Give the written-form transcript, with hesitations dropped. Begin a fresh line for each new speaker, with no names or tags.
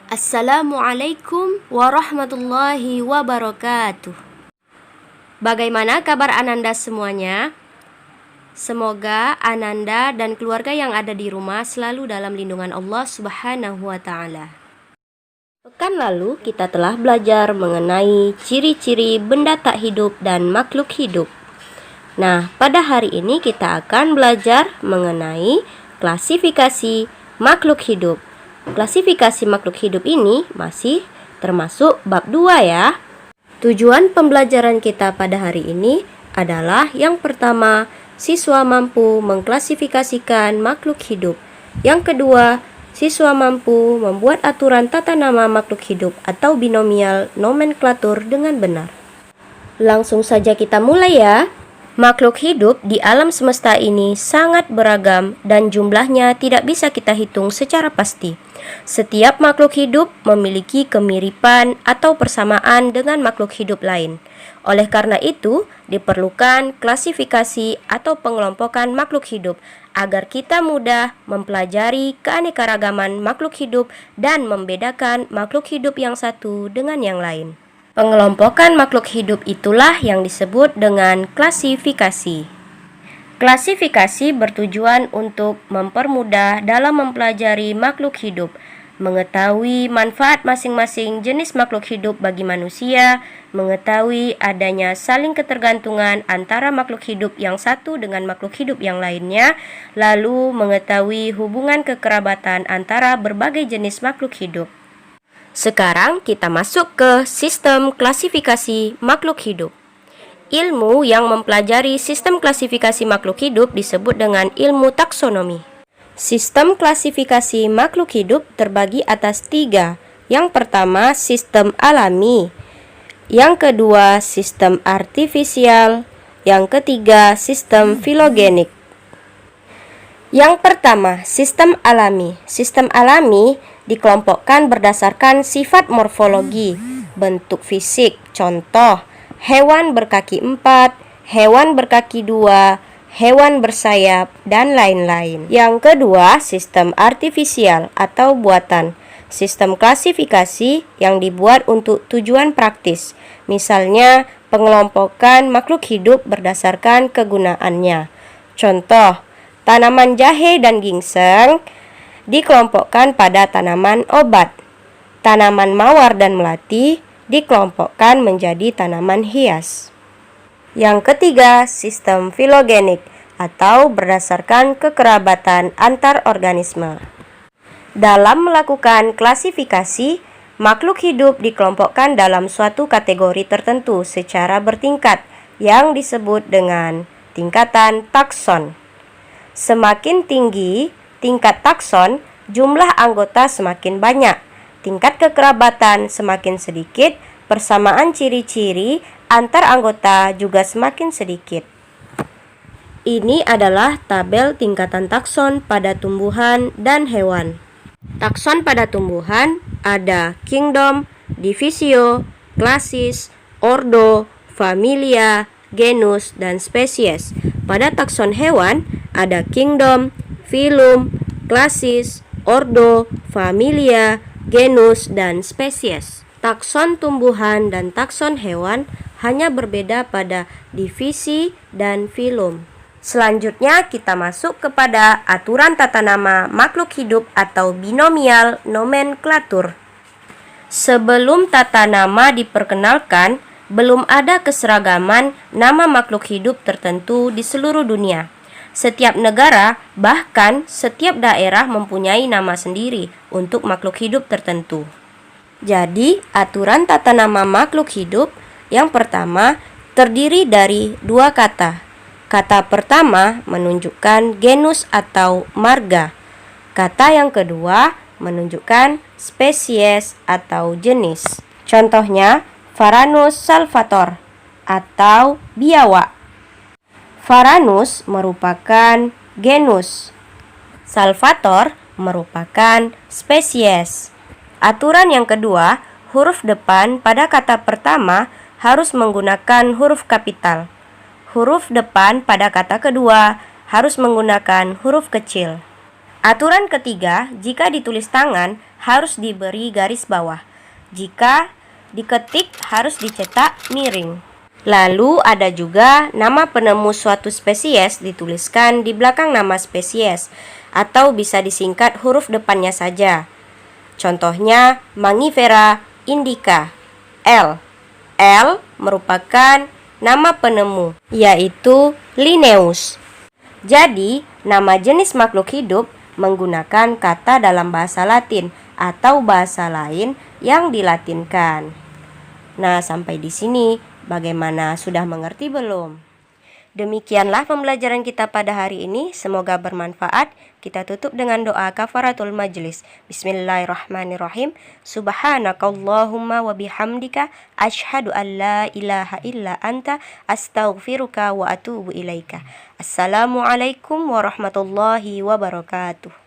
Assalamualaikum warahmatullahi wabarakatuh. Bagaimana kabar Ananda semuanya? Semoga Ananda dan keluarga yang ada di rumah selalu dalam lindungan Allah Subhanahu wa Ta'ala. Pekan lalu kita telah belajar mengenai ciri-ciri benda tak hidup dan makhluk hidup. Nah, pada hari ini kita akan belajar mengenai klasifikasi makhluk hidup. Klasifikasi makhluk hidup ini masih termasuk bab 2 ya. Tujuan pembelajaran kita pada hari ini adalah yang pertama, siswa mampu mengklasifikasikan makhluk hidup. Yang kedua, siswa mampu membuat aturan tata nama makhluk hidup atau binomial nomenklatur dengan benar. Langsung saja kita mulai ya. Makhluk hidup di alam semesta ini sangat beragam dan jumlahnya tidak bisa kita hitung secara pasti. Setiap makhluk hidup memiliki kemiripan atau persamaan dengan makhluk hidup lain. Oleh karena itu, diperlukan klasifikasi atau pengelompokan makhluk hidup agar kita mudah mempelajari keanekaragaman makhluk hidup dan membedakan makhluk hidup yang satu dengan yang lain. Pengelompokan makhluk hidup itulah yang disebut dengan klasifikasi. Klasifikasi bertujuan untuk mempermudah dalam mempelajari makhluk hidup, mengetahui manfaat masing-masing jenis makhluk hidup bagi manusia, mengetahui adanya saling ketergantungan antara makhluk hidup yang satu dengan makhluk hidup yang lainnya, lalu mengetahui hubungan kekerabatan antara berbagai jenis makhluk hidup. Sekarang kita masuk ke sistem klasifikasi makhluk hidup. Ilmu yang mempelajari sistem klasifikasi makhluk hidup disebut dengan ilmu taksonomi. Sistem klasifikasi makhluk hidup terbagi atas 3. Yang pertama, sistem alami. Yang kedua, sistem artifisial. Yang ketiga, sistem filogenik. Yang pertama, sistem alami. Sistem alami dikelompokkan berdasarkan sifat morfologi, bentuk fisik. Contoh, hewan berkaki 4, hewan berkaki 2, hewan bersayap, dan lain-lain. Yang kedua, sistem artifisial atau buatan. Sistem klasifikasi yang dibuat untuk tujuan praktis. Misalnya, pengelompokan makhluk hidup berdasarkan kegunaannya. Contoh, tanaman jahe dan ginseng dikelompokkan pada tanaman obat. Tanaman mawar dan melati dikelompokkan menjadi tanaman hias. Yang ketiga, sistem filogenik atau berdasarkan kekerabatan antar organisme. Dalam melakukan klasifikasi, makhluk hidup dikelompokkan dalam suatu kategori tertentu secara bertingkat yang disebut dengan tingkatan takson. Semakin tinggi tingkat takson, jumlah anggota semakin banyak. Tingkat kekerabatan semakin sedikit, persamaan ciri-ciri antar anggota juga semakin sedikit. Ini adalah tabel tingkatan takson pada tumbuhan dan hewan. Takson pada tumbuhan ada kingdom, divisio, klasis, ordo, familia, genus, dan spesies. Pada takson hewan ada kingdom, filum, klasis, ordo, familia, genus, dan spesies. Takson tumbuhan dan takson hewan hanya berbeda pada divisi dan filum. Selanjutnya kita masuk kepada aturan tata nama makhluk hidup atau binomial nomenklatur. Sebelum tata nama diperkenalkan, belum ada keseragaman nama makhluk hidup tertentu di seluruh dunia. Setiap negara, bahkan setiap daerah mempunyai nama sendiri untuk makhluk hidup tertentu. Jadi, aturan tata nama makhluk hidup yang pertama terdiri dari 2 kata. Kata pertama menunjukkan genus atau marga. Kata yang kedua menunjukkan spesies atau jenis. Contohnya, Varanus salvator atau biawak. Varanus merupakan genus, salvator merupakan spesies. Aturan yang kedua, huruf depan pada kata pertama harus menggunakan huruf kapital. Huruf depan pada kata kedua harus menggunakan huruf kecil. Aturan ketiga, jika ditulis tangan harus diberi garis bawah. Jika diketik harus dicetak miring. Lalu ada juga nama penemu suatu spesies dituliskan di belakang nama spesies atau bisa disingkat huruf depannya saja. Contohnya Mangifera indica, L. L merupakan nama penemu, yaitu Linnaeus. Jadi, nama jenis makhluk hidup menggunakan kata dalam bahasa Latin atau bahasa lain yang dilatinkan. Nah, sampai di sini bagaimana, sudah mengerti belum? Demikianlah pembelajaran kita pada hari ini, semoga bermanfaat. Kita tutup dengan doa kafaratul majlis. Bismillahirrahmanirrahim. Subhanakallahumma wa bihamdika asyhadu an la ilaha illa anta astaghfiruka wa atubu ilaika. Assalamualaikum warahmatullahi wabarakatuh.